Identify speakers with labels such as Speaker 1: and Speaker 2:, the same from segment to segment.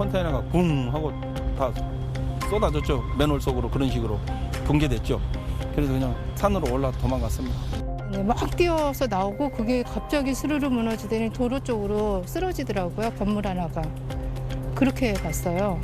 Speaker 1: 컨테이너가 붕 하고 다 쏟아졌죠. 맨홀 속으로 그런 식으로 붕괴됐죠. 그래서 그냥 산으로 올라 도망갔습니다.
Speaker 2: 네, 막 뛰어서 나오고 그게 갑자기 스르르 무너지더니 도로 쪽으로 쓰러지더라고요. 건물 하나가. 그렇게 갔어요.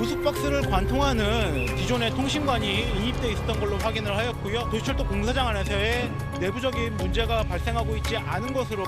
Speaker 3: 우스박스를 관통하는 기존의 통신관이 인입돼 있었던 걸로 확인을 하였고요. 도시철도 공사장 안에서의 내부적인 문제가 발생하고 있지 않은 것으로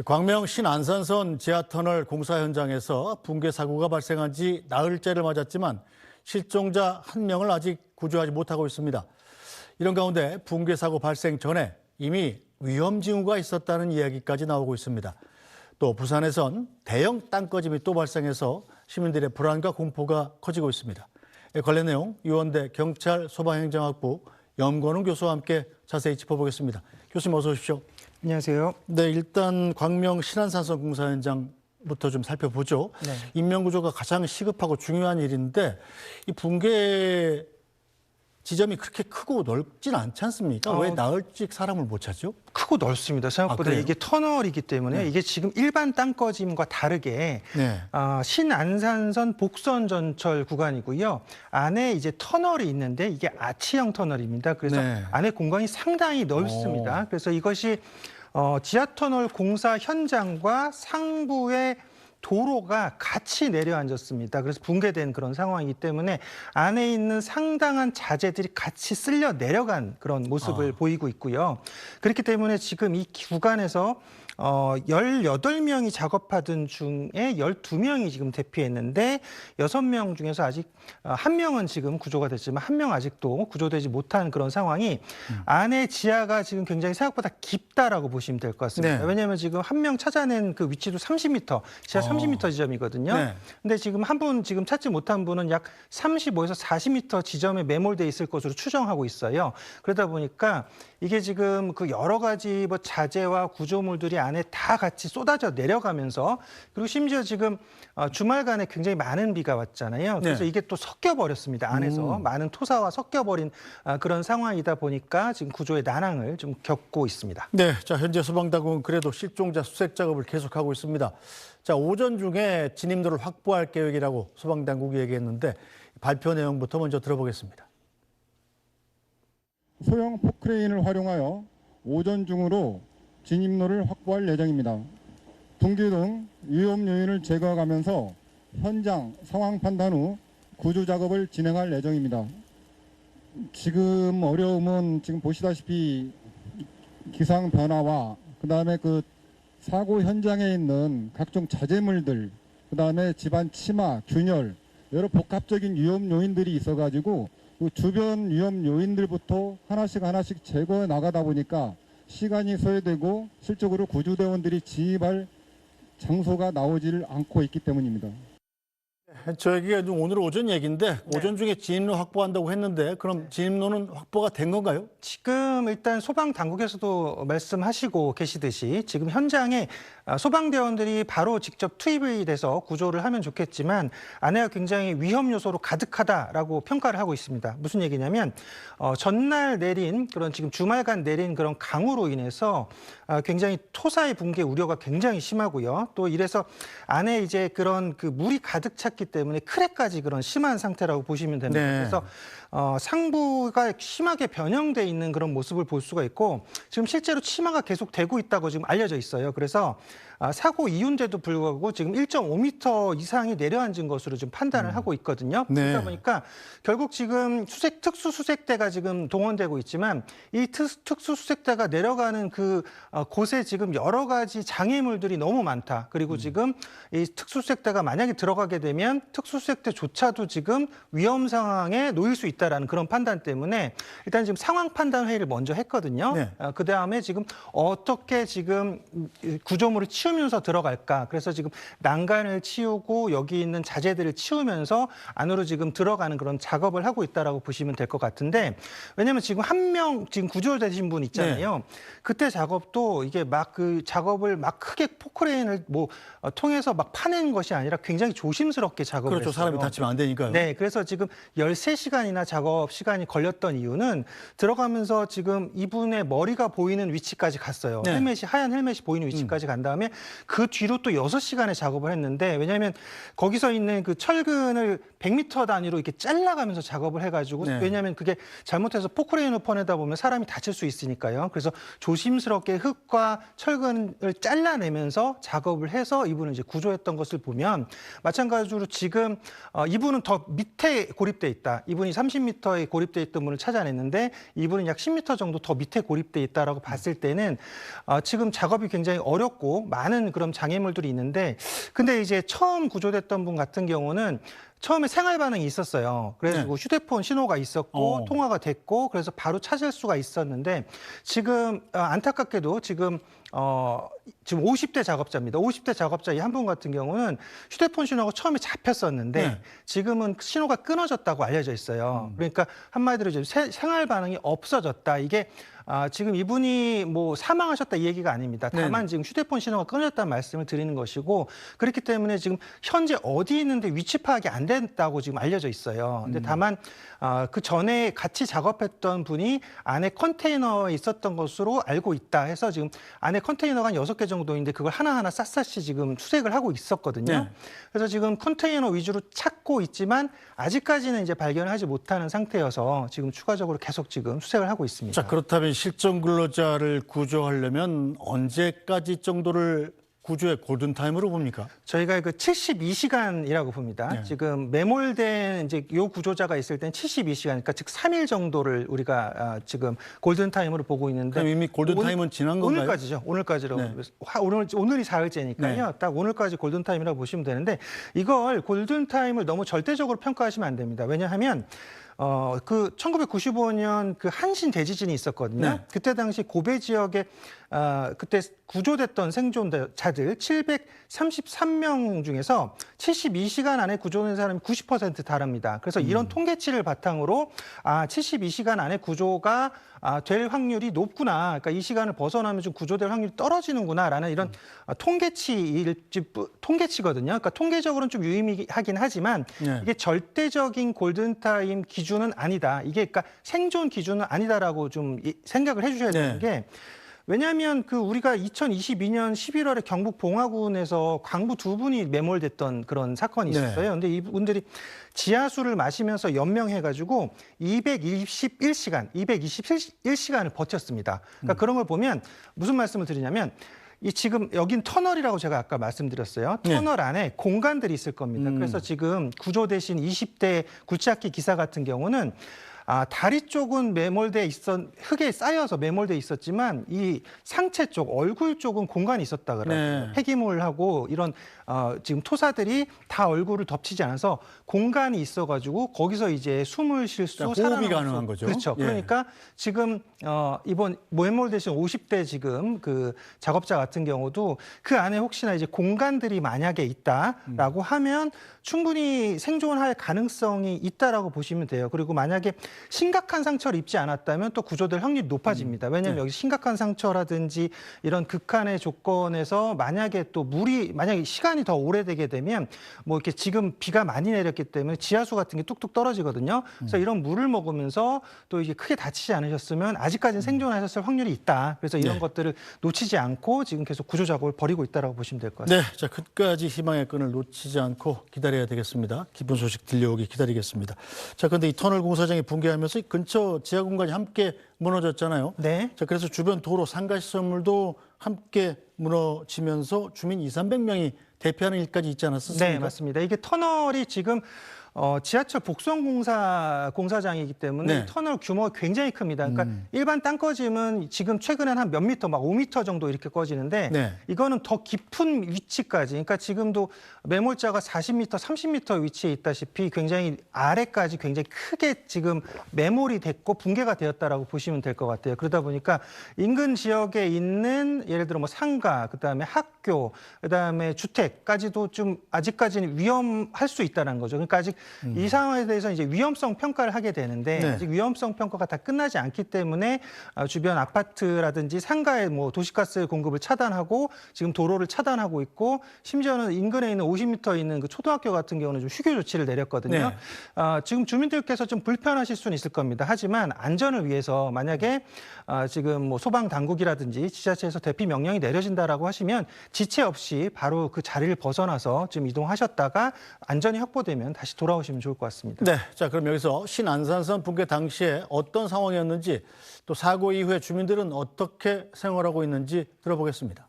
Speaker 4: 광명 신안산선 지하터널 공사 현장에서 붕괴 사고가 발생한 지 나흘째를 맞았지만 실종자 1명을 아직 구조하지 못하고 있습니다. 이런 가운데 붕괴 사고 발생 전에 이미 위험 징후가 있었다는 이야기까지 나오고 있습니다. 또 부산에선 대형 땅꺼짐이 또 발생해서 시민들의 불안과 공포가 커지고 있습니다. 관련 내용 유원대 경찰 소방행정학부 염건웅 교수와 함께 자세히 짚어보겠습니다. 교수님 어서 오십시오.
Speaker 5: 안녕하세요.
Speaker 4: 네, 일단 광명 신안산선 공사 현장부터 좀 살펴보죠.
Speaker 5: 네.
Speaker 4: 인명구조가 가장 시급하고 중요한 일인데 이 붕괴 지점이 그렇게 크고 넓진 않지 않습니까? 왜 나흘씩 사람을 못 찾죠?
Speaker 5: 크고 넓습니다. 생각보다
Speaker 4: 그래요?
Speaker 5: 이게 터널이기 때문에
Speaker 4: 네.
Speaker 5: 이게 지금 일반 땅꺼짐과 다르게
Speaker 4: 네.
Speaker 5: 신안산선 복선전철 구간이고요. 안에 이제 터널이 있는데 이게 아치형 터널입니다. 그래서
Speaker 4: 네.
Speaker 5: 안에 공간이 상당히 넓습니다. 그래서 이것이 지하터널 공사 현장과 상부의 도로가 같이 내려앉았습니다. 그래서 붕괴된 그런 상황이기 때문에 안에 있는 상당한 자재들이 같이 쓸려 내려간 그런 모습을 보이고 있고요. 그렇기 때문에 지금 이 구간에서 18명이 작업하던 중에 12명이 지금 대피했는데 6명 중에서 아직 1명은 지금 구조가 됐지만 1명 아직도 구조되지 못한 그런 상황이 안에 지하가 지금 굉장히 생각보다 깊다라고 보시면 될 것 같습니다.
Speaker 4: 네.
Speaker 5: 왜냐하면 지금 1명 찾아낸 그 위치도 30m, 지하 30m 지점이거든요.
Speaker 4: 네.
Speaker 5: 근데 지금 한 분 지금 찾지 못한 분은 약 35에서 40m 지점에 매몰돼 있을 것으로 추정하고 있어요. 그러다 보니까 이게 지금 그 여러 가지 뭐 자재와 구조물들이 안에 다 같이 쏟아져 내려가면서 그리고 심지어 지금 주말간에 굉장히 많은 비가 왔잖아요. 그래서
Speaker 4: 네.
Speaker 5: 이게 또 섞여 버렸습니다. 안에서 많은 토사와 섞여 버린 그런 상황이다 보니까 지금 구조의 난항을 좀 겪고 있습니다.
Speaker 4: 네, 자 현재 소방당국은 그래도 실종자 수색 작업을 계속하고 있습니다. 자 오전 중에 진입로를 확보할 계획이라고 소방당국이 얘기했는데 발표 내용부터 먼저 들어보겠습니다.
Speaker 6: 소형 포크레인을 활용하여 오전 중으로 진입로를 확보할 예정입니다. 붕괴 등 위험 요인을 제거하면서 현장 상황 판단 후 구조 작업을 진행할 예정입니다. 지금 어려움은 지금 보시다시피 기상 변화와 그다음에 그 사고 현장에 있는 각종 자재물들, 그다음에 집안 치마, 균열 여러 복합적인 위험 요인들이 있어가지고 그 주변 위험 요인들부터 하나씩 제거해 나가다 보니까 시간이 소요되고 실적으로 구조대원들이 진입할 장소가 나오지를 않고 있기 때문입니다.
Speaker 4: 저희가 오늘 오전 얘기인데 오전 중에 진입로 확보한다고 했는데 그럼 진입로는 확보가 된 건가요?
Speaker 5: 지금 일단 소방 당국에서도 말씀하시고 계시듯이 지금 현장에 소방대원들이 바로 직접 투입이 돼서 구조를 하면 좋겠지만 안에가 굉장히 위험 요소로 가득하다라고 평가를 하고 있습니다. 무슨 얘기냐면 전날 내린 그런 지금 주말간 내린 그런 강우로 인해서 굉장히 토사의 붕괴 우려가 굉장히 심하고요. 또 이래서 안에 이제 그런 그 물이 가득 찼기 때문에 크랙까지 그런 심한 상태라고 보시면 됩니다.
Speaker 4: 네.
Speaker 5: 그래서 상부가 심하게 변형돼 있는 그런 모습을 볼 수가 있고 지금 실제로 치마가 계속 되고 있다고 지금 알려져 있어요. 그래서 사고 이후인데도 불구하고 지금 1.5m 이상이 내려앉은 것으로 좀 판단을 하고 있거든요.
Speaker 4: 네.
Speaker 5: 그러다 보니까 결국 지금 특수수색대가 지금 동원되고 있지만 이 특수수색대가 내려가는 그 곳에 지금 여러 가지 장애물들이 너무 많다. 그리고 지금 이 특수수색대가 만약에 들어가게 되면 특수수색대조차도 지금 위험 상황에 놓일 수 있다라는 그런 판단 때문에 일단 지금 상황 판단 회의를 먼저 했거든요.
Speaker 4: 네.
Speaker 5: 그 다음에 지금 어떻게 지금 구조물을 치우면서 들어갈까. 그래서 지금 난간을 치우고 여기 있는 자재들을 치우면서 안으로 지금 들어가는 그런 작업을 하고 있다라고 보시면 될 것 같은데, 왜냐하면 지금 한 명 지금 구조되신 분 있잖아요. 그때 작업도 이게 막 그 작업을 막 크게 포크레인을 통해서 막 파낸 것이 아니라 굉장히 조심스럽게 작업을
Speaker 4: 그렇죠.
Speaker 5: 했어요.
Speaker 4: 사람이 다치면 안 되니까요.
Speaker 5: 네, 그래서 지금 13시간이나 작업 시간이 걸렸던 이유는 들어가면서 지금 이분의 머리가 보이는 위치까지 갔어요.
Speaker 4: 네.
Speaker 5: 하얀 헬멧이 보이는 위치까지 간 다음에 그 뒤로 또 6시간의 작업을 했는데, 왜냐하면 거기서 있는 그 철근을 100m 단위로 이렇게 잘라가면서 작업을 해가지고
Speaker 4: 네.
Speaker 5: 왜냐하면 그게 잘못해서 포크레인을 퍼내다 보면 사람이 다칠 수 있으니까요. 그래서 조심스럽게 흙과 철근을 잘라내면서 작업을 해서 이분을 이제 구조했던 것을 보면, 마찬가지로 지금 이분은 더 밑에 고립돼 있다. 이분이 30m에 고립돼 있던 분을 찾아냈는데 이분은 약 10m 정도 더 밑에 고립돼 있다라고 봤을 때는 지금 작업이 굉장히 어렵고 많은 그런 장애물들이 있는데, 근데 이제 처음 구조됐던 분 같은 경우는 처음에 생활 반응이 있었어요. 그래가지고 휴대폰 신호가 있었고 통화가 됐고 그래서 바로 찾을 수가 있었는데, 지금 안타깝게도 지금 50대 작업자입니다. 50대 작업자 이 한 분 같은 경우는 휴대폰 신호가 처음에 잡혔었는데 지금은 신호가 끊어졌다고 알려져 있어요. 그러니까 한마디로 지금 생활 반응이 없어졌다. 이게 지금 이분이 사망하셨다 이 얘기가 아닙니다. 다만 지금 휴대폰 신호가 끊어졌다는 말씀을 드리는 것이고, 그렇기 때문에 지금 현재 어디 있는데 위치 파악이 안 됐다고 지금 알려져 있어요. 근데 다만 그 전에 같이 작업했던 분이 안에 컨테이너에 있었던 것으로 알고 있다 해서 지금 안에 컨테이너가 한 6개 정도인데 그걸 하나하나 샅샅이 지금 수색을 하고 있었거든요. 그래서 지금 컨테이너 위주로 찾고 있지만 아직까지는 이제 발견을 하지 못하는 상태여서 지금 추가적으로 계속 지금 수색을 하고 있습니다.
Speaker 4: 자, 그렇다면 실종 근로자를 구조하려면 언제까지 정도를 구조의 골든타임으로 봅니까?
Speaker 5: 저희가 그 72시간이라고 봅니다. 지금 매몰된 이제 요 구조자가 있을 땐 72시간, 그러니까 즉 3일 정도를 우리가 지금 골든타임으로 보고 있는데,
Speaker 4: 그럼 이미 골든타임은 지난 건가요?
Speaker 5: 오늘까지죠. 오늘까지로. 오늘이 4일째니까요. 딱 오늘까지 골든타임이라고 보시면 되는데, 이걸 골든타임을 너무 절대적으로 평가하시면 안 됩니다. 왜냐하면 그 1995년 그 한신 대지진이 있었거든요. 그때 당시 고베 지역에 그때 구조됐던 생존자들 733명 중에서 72시간 안에 구조된 사람이 90% 달합니다. 그래서 이런 통계치를 바탕으로 72시간 안에 구조가 될 확률이 높구나. 그러니까 이 시간을 벗어나면 좀 구조될 확률이 떨어지는구나라는 이런 통계치거든요. 그러니까 통계적으로는 좀 유의미하긴 하지만 이게 절대적인 골든타임 기준은 아니다. 이게 그러니까 생존 기준은 아니다라고 좀 생각을 해주셔야 되는 게, 왜냐하면 우리가 2022년 11월에 경북 봉화군에서 광부 2분이 매몰됐던 그런 사건이 있었어요. 근데 이분들이 지하수를 마시면서 연명해가지고 221시간을 버텼습니다. 그러니까 그런 걸 보면 무슨 말씀을 드리냐면, 지금 여긴 터널이라고 제가 아까 말씀드렸어요. 터널 안에 공간들이 있을 겁니다. 그래서 지금 구조되신 20대 굴착기 기사 같은 경우는 다리 쪽은 흙에 쌓여서 매몰돼 있었지만 이 상체 쪽, 얼굴 쪽은 공간이 있었다 그래요. 폐기물하고 이런 지금 토사들이 다 얼굴을 덮치지 않아서 공간이 있어가지고 거기서 이제 숨을 쉴 수,
Speaker 4: 호흡이 가능한 거죠.
Speaker 5: 그렇죠. 그러니까 지금 이번 매몰되신 50대 지금 그 작업자 같은 경우도 그 안에 혹시나 이제 공간들이 만약에 있다라고 하면 충분히 생존할 가능성이 있다라고 보시면 돼요. 그리고 만약에 심각한 상처를 입지 않았다면 또 구조될 확률이 높아집니다. 왜냐하면 여기 심각한 상처라든지 이런 극한의 조건에서 만약에 시간이 더 오래되게 되면 이렇게 지금 비가 많이 내렸기 때문에 지하수 같은 게 뚝뚝 떨어지거든요. 그래서 이런 물을 먹으면서 또 이게 크게 다치지 않으셨으면 아직까지는 생존하셨을 확률이 있다. 그래서 이런 것들을 놓치지 않고 지금 계속 구조 작업을 벌이고 있다라고 보시면 될 것 같습니다.
Speaker 4: 네, 자, 끝까지 희망의 끈을 놓치지 않고 기다려야 되겠습니다. 기쁜 소식 들려오기 기다리겠습니다. 자, 그런데 이 터널 공사장이 붕괴하면서 이 근처 지하 공간이 함께 무너졌잖아요.
Speaker 5: 네.
Speaker 4: 자, 그래서 주변 도로 상가 시설물도 함께 무너지면서 주민 200~300명이 대피하는 일까지 있지 않았습니까?
Speaker 5: 네, 맞습니다. 이게 터널이 지금 지하철 공사장이기 때문에
Speaker 4: 네.
Speaker 5: 터널 규모가 굉장히 큽니다. 그러니까 일반 땅 꺼짐은 지금 최근엔 한 몇 미터, 막 5미터 정도 이렇게 꺼지는데
Speaker 4: 네.
Speaker 5: 이거는 더 깊은 위치까지, 그러니까 지금도 매몰자가 40미터, 30미터 위치에 있다시피 굉장히 아래까지 굉장히 크게 지금 매몰이 됐고 붕괴가 되었다라고 보시면 될 것 같아요. 그러다 보니까 인근 지역에 있는 예를 들어 뭐 상가, 그다음에 학교, 그다음에 주택까지도 좀 아직까지는 위험할 수 있다는 거죠. 그러니까 아직 이 상황에 대해서 이제 위험성 평가를 하게 되는데
Speaker 4: 네.
Speaker 5: 아직 위험성 평가가 다 끝나지 않기 때문에 주변 아파트라든지 상가의 뭐 도시가스 공급을 차단하고 지금 도로를 차단하고 있고 심지어는 인근에 있는 50m 있는 그 초등학교 같은 경우는 좀 휴교 조치를 내렸거든요.
Speaker 4: 네.
Speaker 5: 지금 주민들께서 좀 불편하실 수는 있을 겁니다. 하지만 안전을 위해서 만약에 지금 뭐 소방 당국이라든지 지자체에서 대피 명령이 내려진다라고 하시면 지체 없이 바로 그 자리를 벗어나서 좀 이동하셨다가 안전이 확보되면 다시 돌아오시면 좋을 것 같습니다.
Speaker 4: 네, 자 그럼 여기서 신안산선 붕괴 당시에 어떤 상황이었는지 또 사고 이후에 주민들은 어떻게 생활하고 있는지 들어보겠습니다.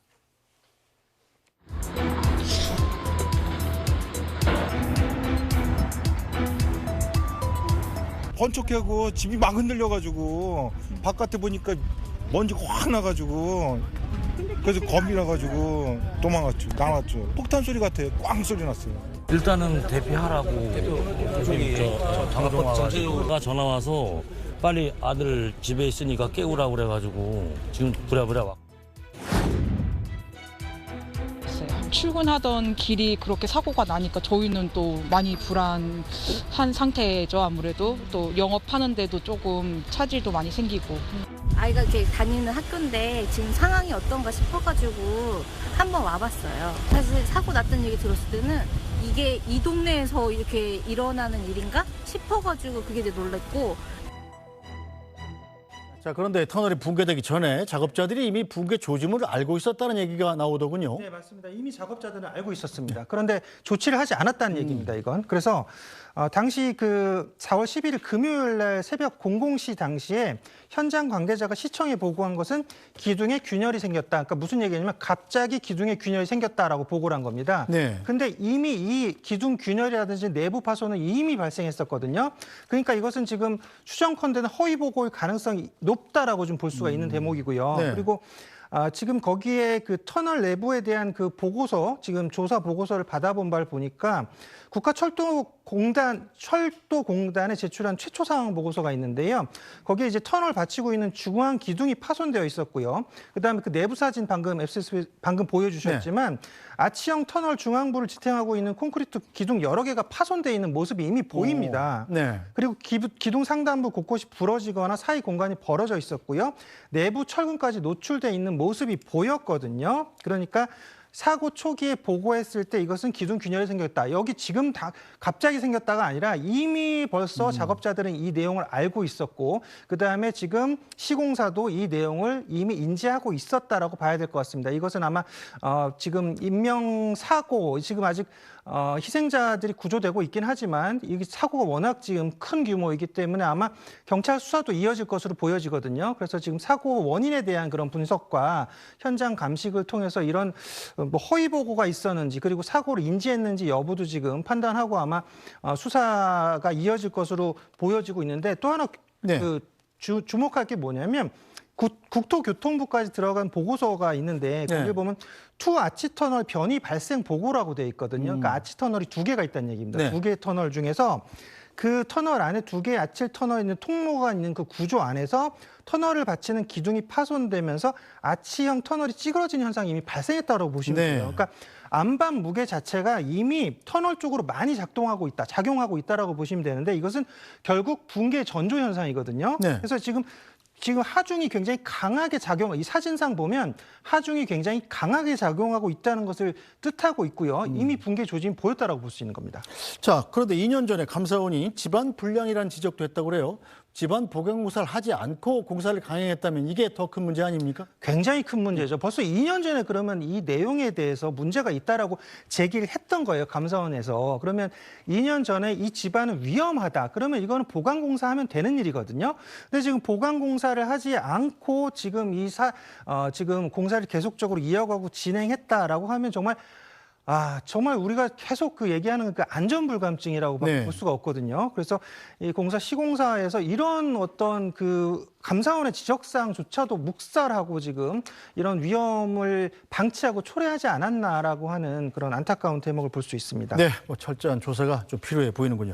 Speaker 7: 번쩍하고 집이 막 흔들려가지고 바깥에 보니까 먼지가 확 나가지고 그래서 겁이 나가지고 도망갔죠. 나왔죠. 폭탄 소리 같아요. 꽝 소리 났어요.
Speaker 8: 일단은 대피하라고 저기 장동아가 전화 와서 빨리 아들 집에 있으니까 깨우라고 그래가지고 지금 부랴부랴 왔.
Speaker 9: 출근하던 길이 그렇게 사고가 나니까 저희는 또 많이 불안한 상태죠. 아무래도 또 영업하는데도 조금 차질도 많이 생기고.
Speaker 10: 아이가 이렇게 다니는 학교인데 지금 상황이 어떤가 싶어가지고 한번 와봤어요. 사실 사고 났던 얘기 들었을 때는 이게 이 동네에서 이렇게 일어나는 일인가 싶어가지고 그게 되게 놀랐고.
Speaker 4: 자 그런데 터널이 붕괴되기 전에 작업자들이 이미 붕괴 조짐을 알고 있었다는 얘기가 나오더군요.
Speaker 5: 네, 맞습니다. 이미 작업자들은 알고 있었습니다. 그런데 조치를 하지 않았다는 얘기입니다, 이건. 그래서 당시 그 4월 11일 금요일 날 새벽 00시 당시에 현장 관계자가 시청에 보고한 것은 기둥에 균열이 생겼다. 그러니까 무슨 얘기냐면 갑자기 기둥에 균열이 생겼다라고 보고를 한 겁니다.
Speaker 4: 네.
Speaker 5: 근데 이미 이 기둥 균열이라든지 내부 파손은 이미 발생했었거든요. 그러니까 이것은 지금 추정컨대는 허위 보고일 가능성이 높다라고 좀 볼 수가 있는 대목이고요.
Speaker 4: 네.
Speaker 5: 그리고 지금 거기에 그 터널 내부에 대한 그 보고서, 지금 조사 보고서를 받아본 바를 보니까 철도공단에 제출한 최초 상황 보고서가 있는데요. 거기에 이제 터널 받치고 있는 중앙 기둥이 파손되어 있었고요. 그다음에 그 내부 사진 방금 보여주셨지만 아치형 터널 중앙부를 지탱하고 있는 콘크리트 기둥 여러 개가 파손되어 있는 모습이 이미 보입니다.
Speaker 4: 네.
Speaker 5: 그리고 기둥 상단부 곳곳이 부러지거나 사이 공간이 벌어져 있었고요. 내부 철근까지 노출돼 있는 모습이 보였거든요. 그러니까 사고 초기에 보고했을 때 이것은 기둥 균열이 생겼다. 여기 지금 다 갑자기 생겼다가 아니라 이미 벌써 작업자들은 이 내용을 알고 있었고 그다음에 지금 시공사도 이 내용을 이미 인지하고 있었다라고 봐야 될 것 같습니다. 이것은 아마 지금 인명사고, 지금 아직 희생자들이 구조되고 있긴 하지만 이 사고가 워낙 지금 큰 규모이기 때문에 아마 경찰 수사도 이어질 것으로 보여지거든요. 그래서 지금 사고 원인에 대한 그런 분석과 현장 감식을 통해서 이런 뭐 허위 보고가 있었는지 그리고 사고를 인지했는지 여부도 지금 판단하고 아마 수사가 이어질 것으로 보여지고 있는데 또 하나
Speaker 4: 네.
Speaker 5: 주목할 게 뭐냐면 국토교통부까지 들어간 보고서가 있는데 거기에
Speaker 4: 네.
Speaker 5: 보면 투 아치터널 변이 발생 보고라고 돼 있거든요. 그러니까 아치터널이 2개가 있다는 얘기입니다.
Speaker 4: 네.
Speaker 5: 2개의 터널 중에서 그 터널 안에 2개의 아치터널에 있는 통로가 있는 그 구조 안에서 터널을 받치는 기둥이 파손되면서 아치형 터널이 찌그러진 현상이 이미 발생했다고 보시면
Speaker 4: 네.
Speaker 5: 돼요. 그러니까 안반 무게 자체가 이미 터널 쪽으로 많이 작용하고 있다라고 보시면 되는데 이것은 결국 붕괴 전조 현상이거든요.
Speaker 4: 네.
Speaker 5: 그래서 지금 하중이 굉장히 강하게 이 사진상 보면 하중이 굉장히 강하게 작용하고 있다는 것을 뜻하고 있고요. 이미 붕괴 조짐이 보였다라고 볼 수 있는 겁니다.
Speaker 4: 자 그런데 2년 전에 감사원이 집안 불량이라는 지적도 했다고 그래요. 집안 보강공사를 하지 않고 공사를 강행했다면 이게 더 큰 문제 아닙니까?
Speaker 5: 굉장히 큰 문제죠. 벌써 2년 전에 그러면 이 내용에 대해서 문제가 있다라고 제기를 했던 거예요. 감사원에서. 그러면 2년 전에 이 집안은 위험하다. 그러면 이거는 보강공사하면 되는 일이거든요. 근데 지금 보강공사를 하지 않고 지금 지금 공사를 계속적으로 이어가고 진행했다라고 하면 정말 우리가 계속 그 얘기하는 그 안전불감증이라고밖에
Speaker 4: 네.
Speaker 5: 볼 수가 없거든요. 그래서 이 시공사에서 이런 어떤 그 감사원의 지적사항조차도 묵살하고 지금 이런 위험을 방치하고 초래하지 않았나라고 하는 그런 안타까운 대목을 볼 수 있습니다.
Speaker 4: 네, 철저한 조사가 좀 필요해 보이는군요.